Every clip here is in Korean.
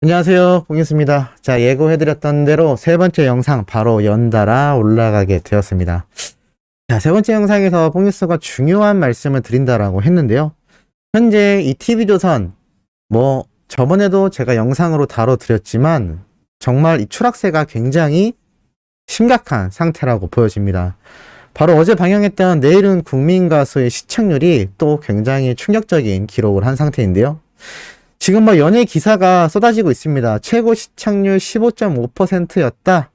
안녕하세요, 봉유수입니다. 자, 예고해드렸던 대로 세 번째 영상 바로 연달아 올라가게 되었습니다. 자, 세 번째 영상에서 봉유수가 중요한 말씀을 드린다라고 했는데요. 현재 이 TV조선, 저번에도 제가 영상으로 다뤄드렸지만, 정말 이 추락세가 굉장히 심각한 상태라고 보여집니다. 바로 어제 방영했던 내일은 국민가수의 시청률이 또 굉장히 충격적인 기록을 한 상태인데요. 지금 연예 기사가 쏟아지고 있습니다. 최고 시청률 15.5%였다.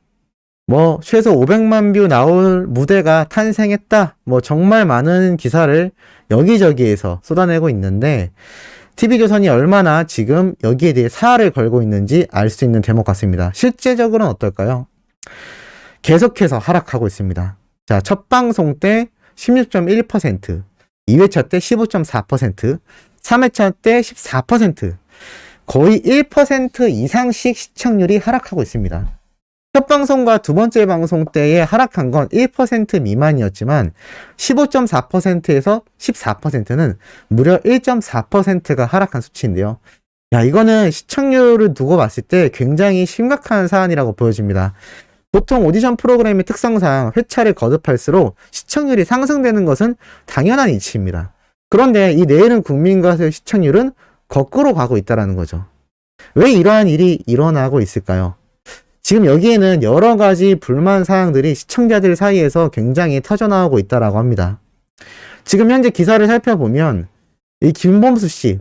최소 500만 뷰 나올 무대가 탄생했다. 정말 많은 기사를 여기저기에서 쏟아내고 있는데, TV조선이 얼마나 지금 여기에 대해 사활을 걸고 있는지 알 수 있는 대목 같습니다. 실제적으로는 어떨까요? 계속해서 하락하고 있습니다. 자, 첫 방송 때 16.1%, 2회차 때 15.4%, 3회차 때 14%, 거의 1% 이상씩 시청률이 하락하고 있습니다. 첫 방송과 두 번째 방송 때에 하락한 건 1% 미만이었지만 15.4%에서 14%는 무려 1.4%가 하락한 수치인데요. 이거는 시청률을 두고 봤을 때 굉장히 심각한 사안이라고 보여집니다. 보통 오디션 프로그램의 특성상 회차를 거듭할수록 시청률이 상승되는 것은 당연한 이치입니다. 그런데 이 내일은 국민가수의 시청률은 거꾸로 가고 있다는 거죠. 왜 이러한 일이 일어나고 있을까요? 지금 여기에는 여러 가지 불만 사항들이 시청자들 사이에서 굉장히 터져나오고 있다고 합니다. 지금 현재 기사를 살펴보면 이 김범수 씨,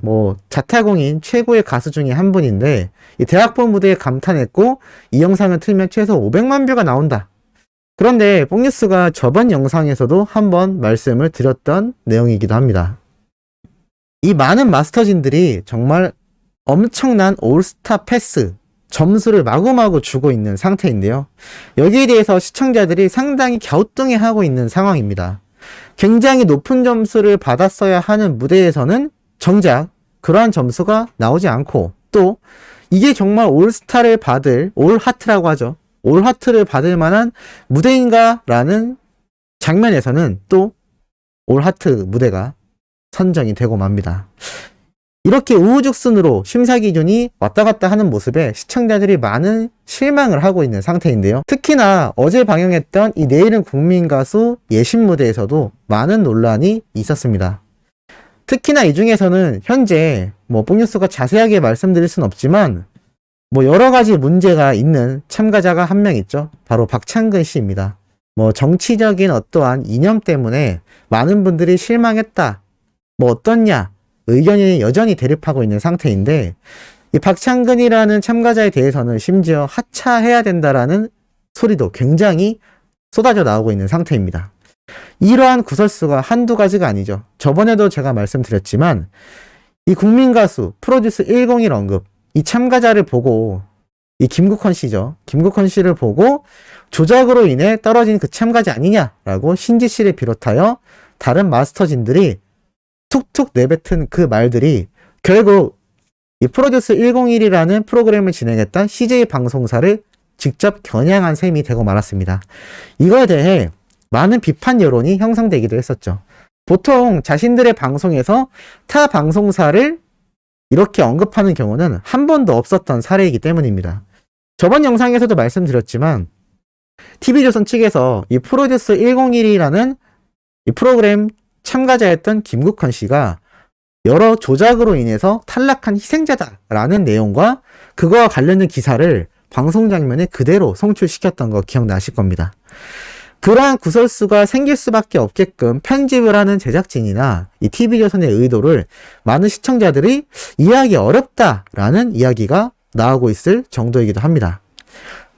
자타공인 최고의 가수 중에 한 분인데 이 대학본 무대에 감탄했고 이 영상을 틀면 최소 500만 뷰가 나온다. 그런데 뽕뉴스가 저번 영상에서도 한번 말씀을 드렸던 내용이기도 합니다. 이 많은 마스터진들이 정말 엄청난 올스타 패스, 점수를 마구마구 주고 있는 상태인데요. 여기에 대해서 시청자들이 상당히 갸우뚱해하고 있는 상황입니다. 굉장히 높은 점수를 받았어야 하는 무대에서는 정작 그러한 점수가 나오지 않고, 또 이게 정말 올스타를 받을, 올하트라고 하죠. 올하트를 받을 만한 무대인가? 라는 장면에서는 또 올하트 무대가 선정이 되고 맙니다. 이렇게 우후죽순으로 심사 기준이 왔다 갔다 하는 모습에 시청자들이 많은 실망을 하고 있는 상태인데요. 특히나 어제 방영했던 이 내일은 국민가수 예심 무대에서도 많은 논란이 있었습니다. 특히나 이 중에서는 현재 뽕뉴스가 자세하게 말씀드릴 순 없지만 여러 가지 문제가 있는 참가자가 한 명 있죠. 바로 박창근 씨입니다. 정치적인 어떠한 이념 때문에 많은 분들이 실망했다. 어떻냐? 의견이 여전히 대립하고 있는 상태인데, 이 박창근이라는 참가자에 대해서는 심지어 하차해야 된다라는 소리도 굉장히 쏟아져 나오고 있는 상태입니다. 이러한 구설수가 한두 가지가 아니죠. 저번에도 제가 말씀드렸지만 이 국민가수 프로듀스 101 언급, 이 참가자를 보고, 이 김국헌 씨죠. 김국헌 씨를 보고 조작으로 인해 떨어진 그 참가자 아니냐라고 신지 씨를 비롯하여 다른 마스터진들이 툭툭 내뱉은 그 말들이 결국 이 프로듀스 101이라는 프로그램을 진행했던 CJ 방송사를 직접 겨냥한 셈이 되고 말았습니다. 이거에 대해 많은 비판 여론이 형성되기도 했었죠. 보통 자신들의 방송에서 타 방송사를 이렇게 언급하는 경우는 한 번도 없었던 사례이기 때문입니다. 저번 영상에서도 말씀드렸지만 TV조선 측에서 이 프로듀스 101이라는 이 프로그램 참가자였던 김국헌 씨가 여러 조작으로 인해서 탈락한 희생자다라는 내용과 그거와 관련된 기사를 방송 장면에 그대로 송출시켰던 거 기억나실 겁니다. 그러한 구설수가 생길 수밖에 없게끔 편집을 하는 제작진이나 이 TV조선의 의도를 많은 시청자들이 이해하기 어렵다라는 이야기가 나오고 있을 정도이기도 합니다.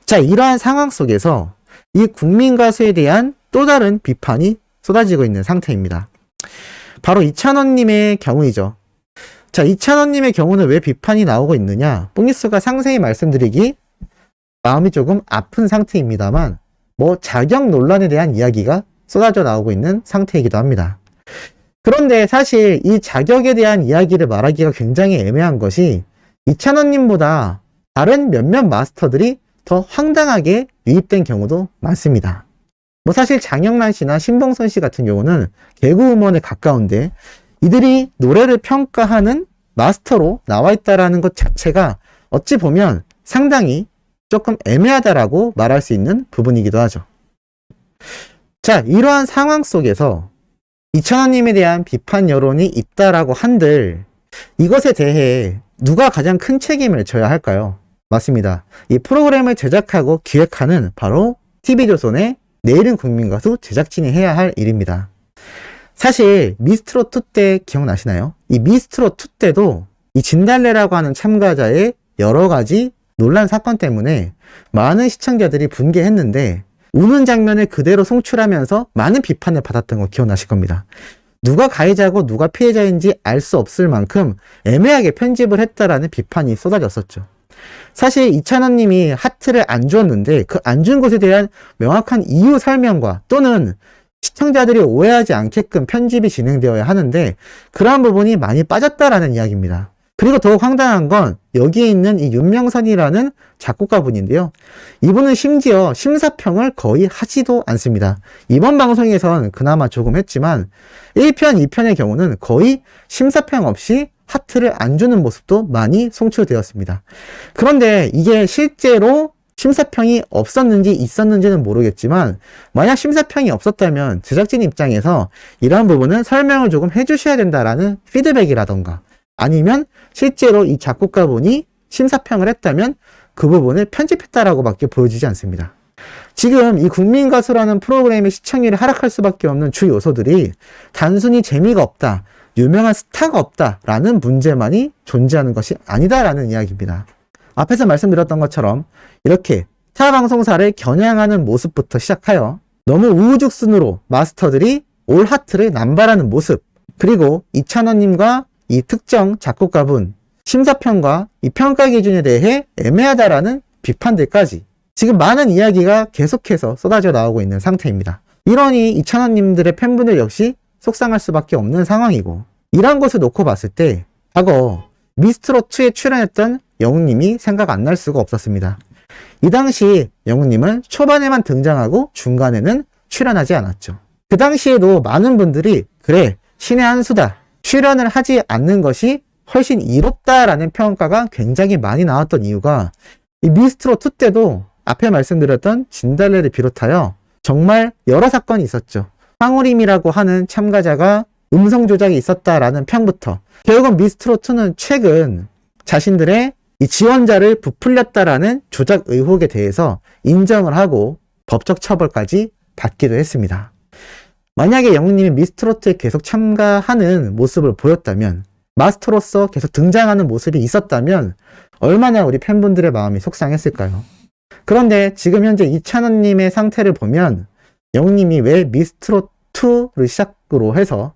자, 이러한 상황 속에서 이 국민가수에 대한 또 다른 비판이 쏟아지고 있는 상태입니다. 바로 이찬원님의 경우이죠. 자, 이찬원님의 경우는 왜 비판이 나오고 있느냐? 뽕뉴스가 상세히 말씀드리기 마음이 조금 아픈 상태입니다만 자격 논란에 대한 이야기가 쏟아져 나오고 있는 상태이기도 합니다. 그런데 사실 이 자격에 대한 이야기를 말하기가 굉장히 애매한 것이 이찬원님보다 다른 몇몇 마스터들이 더 황당하게 유입된 경우도 많습니다. 사실 장영란 씨나 신봉선 씨 같은 경우는 개그우먼에 가까운데 이들이 노래를 평가하는 마스터로 나와 있다라는 것 자체가 어찌 보면 상당히 조금 애매하다라고 말할 수 있는 부분이기도 하죠. 자, 이러한 상황 속에서 이찬원님에 대한 비판 여론이 있다라고 한들 이것에 대해 누가 가장 큰 책임을 져야 할까요? 맞습니다. 이 프로그램을 제작하고 기획하는 바로 TV조선의 내일은 국민가수 제작진이 해야 할 일입니다. 사실 미스트롯2 때 기억나시나요? 이 미스트롯2 때도 이 진달래라고 하는 참가자의 여러 가지 논란 사건 때문에 많은 시청자들이 분개했는데 우는 장면을 그대로 송출하면서 많은 비판을 받았던 거 기억나실 겁니다. 누가 가해자고 누가 피해자인지 알 수 없을 만큼 애매하게 편집을 했다라는 비판이 쏟아졌었죠. 사실 이찬원 님이 하트를 안 주었는데 그 안 준 것에 대한 명확한 이유 설명과 또는 시청자들이 오해하지 않게끔 편집이 진행되어야 하는데 그러한 부분이 많이 빠졌다라는 이야기입니다. 그리고 더욱 황당한 건 여기에 있는 이 윤명선이라는 작곡가분인데요. 이분은 심지어 심사평을 거의 하지도 않습니다. 이번 방송에선 그나마 조금 했지만 1편, 2편의 경우는 거의 심사평 없이 하트를 안 주는 모습도 많이 송출되었습니다. 그런데 이게 실제로 심사평이 없었는지 있었는지는 모르겠지만 만약 심사평이 없었다면 제작진 입장에서 이러한 부분은 설명을 조금 해주셔야 된다라는 피드백이라던가 아니면 실제로 이 작곡가분이 심사평을 했다면 그 부분을 편집했다라고 밖에 보여지지 않습니다. 지금 이 국민가수라는 프로그램의 시청률이 하락할 수밖에 없는 주 요소들이 단순히 재미가 없다, 유명한 스타가 없다라는 문제만이 존재하는 것이 아니다라는 이야기입니다. 앞에서 말씀드렸던 것처럼 이렇게 타 방송사를 겨냥하는 모습부터 시작하여 너무 우후죽순으로 마스터들이 올 하트를 남발하는 모습, 그리고 이찬원님과 이 특정 작곡가분 심사평과 이 평가 기준에 대해 애매하다라는 비판들까지 지금 많은 이야기가 계속해서 쏟아져 나오고 있는 상태입니다. 이러니 이찬원님들의 팬분들 역시 속상할 수밖에 없는 상황이고, 이런 것을 놓고 봤을 때 과거 미스트롯2에 출연했던 영웅님이 생각 안 날 수가 없었습니다. 이 당시 영웅님은 초반에만 등장하고 중간에는 출연하지 않았죠. 그 당시에도 많은 분들이 그래, 신의 한 수다, 출연을 하지 않는 것이 훨씬 이롭다라는 평가가 굉장히 많이 나왔던 이유가 이 미스트롯2 때도 앞에 말씀드렸던 진달래를 비롯하여 정말 여러 사건이 있었죠. 황우림이라고 하는 참가자가 음성 조작이 있었다라는 평부터 결국은 미스트롯2는 최근 자신들의 이 지원자를 부풀렸다라는 조작 의혹에 대해서 인정을 하고 법적 처벌까지 받기도 했습니다. 만약에 영웅님이 미스트롯에 계속 참가하는 모습을 보였다면, 마스터로서 계속 등장하는 모습이 있었다면 얼마나 우리 팬분들의 마음이 속상했을까요? 그런데 지금 현재 이찬원님의 상태를 보면 영웅님이 왜 미스트롯2를 시작으로 해서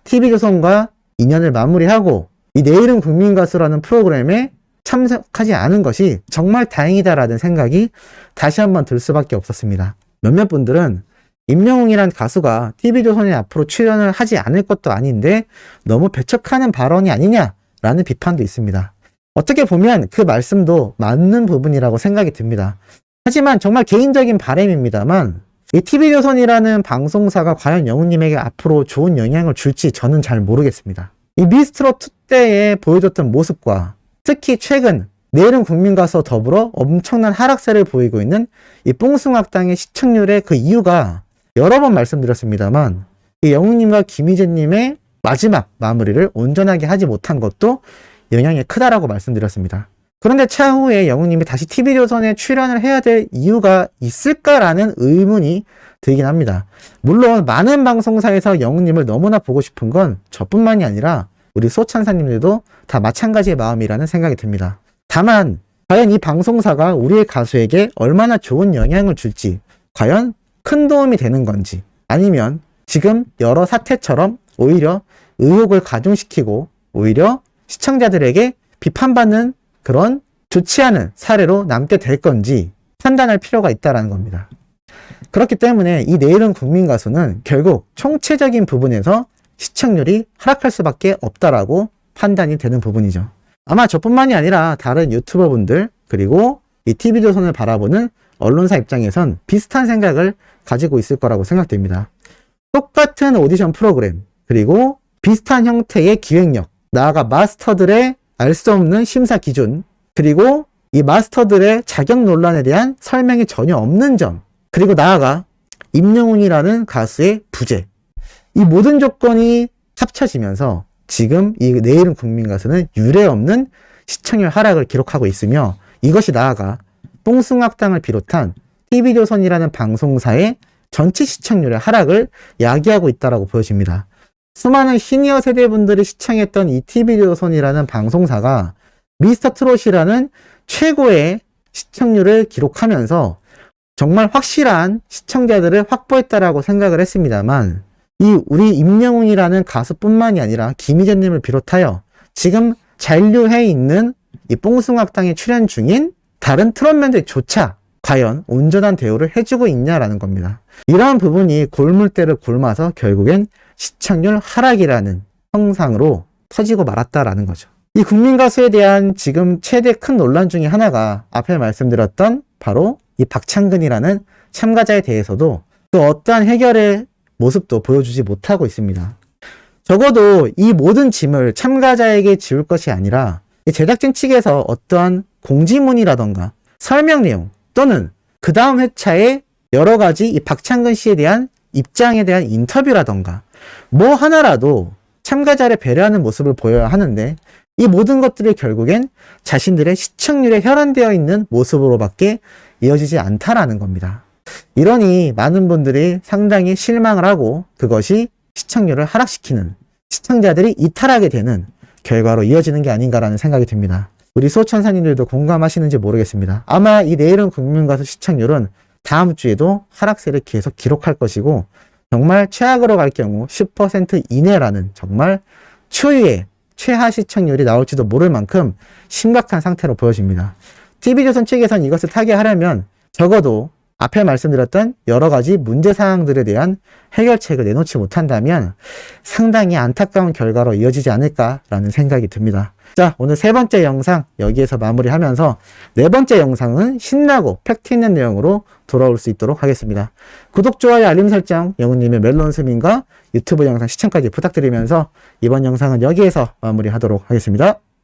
TV조선과 인연을 마무리하고 이 내일은 국민가수라는 프로그램에 참석하지 않은 것이 정말 다행이다라는 생각이 다시 한번 들 수밖에 없었습니다. 몇몇 분들은 임영웅이란 가수가 TV조선에 앞으로 출연을 하지 않을 것도 아닌데 너무 배척하는 발언이 아니냐라는 비판도 있습니다. 어떻게 보면 그 말씀도 맞는 부분이라고 생각이 듭니다. 하지만 정말 개인적인 바람입니다만 이 TV조선이라는 방송사가 과연 영웅님에게 앞으로 좋은 영향을 줄지 저는 잘 모르겠습니다. 이 미스트롯2 때에 보여줬던 모습과 특히 최근 내일은 국민가수와 더불어 엄청난 하락세를 보이고 있는 이 뽕숭악당의 시청률의 그 이유가 여러 번 말씀드렸습니다만 이 영웅님과 김희재님의 마지막 마무리를 온전하게 하지 못한 것도 영향이 크다라고 말씀드렸습니다. 그런데 차후에 영웅님이 다시 TV조선에 출연을 해야 될 이유가 있을까라는 의문이 들긴 합니다. 물론 많은 방송사에서 영웅님을 너무나 보고 싶은 건 저뿐만이 아니라 우리 소찬사님들도 다 마찬가지의 마음이라는 생각이 듭니다. 다만 과연 이 방송사가 우리의 가수에게 얼마나 좋은 영향을 줄지, 과연 큰 도움이 되는 건지, 아니면 지금 여러 사태처럼 오히려 의혹을 가중시키고 오히려 시청자들에게 비판받는 그런 좋지 않은 사례로 남게 될 건지 판단할 필요가 있다는 겁니다. 그렇기 때문에 이 내일은 국민가수는 결국 총체적인 부분에서 시청률이 하락할 수밖에 없다라고 판단이 되는 부분이죠. 아마 저뿐만이 아니라 다른 유튜버분들 그리고 이 TV조선을 바라보는 언론사 입장에선 비슷한 생각을 가지고 있을 거라고 생각됩니다. 똑같은 오디션 프로그램 그리고 비슷한 형태의 기획력, 나아가 마스터들의 알 수 없는 심사 기준, 그리고 이 마스터들의 자격 논란에 대한 설명이 전혀 없는 점, 그리고 나아가 임영웅이라는 가수의 부재, 이 모든 조건이 합쳐지면서 지금 이 내일은 국민 가수는 유례없는 시청률 하락을 기록하고 있으며, 이것이 나아가 뽕숭악당을 비롯한 TV조선이라는 방송사의 전체 시청률의 하락을 야기하고 있다고 보여집니다. 수많은 시니어 세대분들이 시청했던 이 TV조선이라는 방송사가 미스터트롯이라는 최고의 시청률을 기록하면서 정말 확실한 시청자들을 확보했다라고 생각을 했습니다만, 이 우리 임영웅이라는 가수뿐만이 아니라 김희재님을 비롯하여 지금 잔류해 있는 이 뽕숭악당에 출연 중인 다른 트롯맨들조차 과연 온전한 대우를 해주고 있냐라는 겁니다. 이러한 부분이 골물대를 골마서 결국엔 시청률 하락이라는 형상으로 터지고 말았다라는 거죠. 이 국민가수에 대한 지금 최대 큰 논란 중에 하나가 앞에 말씀드렸던 바로 이 박창근이라는 참가자에 대해서도 그 어떠한 해결의 모습도 보여주지 못하고 있습니다. 적어도 이 모든 짐을 참가자에게 지울 것이 아니라 제작진 측에서 어떠한 공지문이라던가 설명 내용 또는 그 다음 회차에 여러 가지 이 박창근 씨에 대한 입장에 대한 인터뷰라던가 뭐 하나라도 참가자를 배려하는 모습을 보여야 하는데, 이 모든 것들이 결국엔 자신들의 시청률에 혈안되어 있는 모습으로밖에 이어지지 않다라는 겁니다. 이러니 많은 분들이 상당히 실망을 하고 그것이 시청률을 하락시키는, 시청자들이 이탈하게 되는 결과로 이어지는 게 아닌가라는 생각이 듭니다. 우리 수호천사님들도 공감하시는지 모르겠습니다. 아마 이 내일은 국민가수 시청률은 다음 주에도 하락세를 계속 기록할 것이고, 정말 최악으로 갈 경우 10% 이내라는 정말 초유의 최하 시청률이 나올지도 모를 만큼 심각한 상태로 보여집니다. TV조선 측에선 이것을 타개하려면 적어도 앞에 말씀드렸던 여러 가지 문제사항들에 대한 해결책을 내놓지 못한다면 상당히 안타까운 결과로 이어지지 않을까라는 생각이 듭니다. 자, 오늘 세 번째 영상 여기에서 마무리하면서 네 번째 영상은 신나고 팩트 있는 내용으로 돌아올 수 있도록 하겠습니다. 구독, 좋아요, 알림 설정, 영훈님의 멜론 스밍과 유튜브 영상 시청까지 부탁드리면서 이번 영상은 여기에서 마무리하도록 하겠습니다.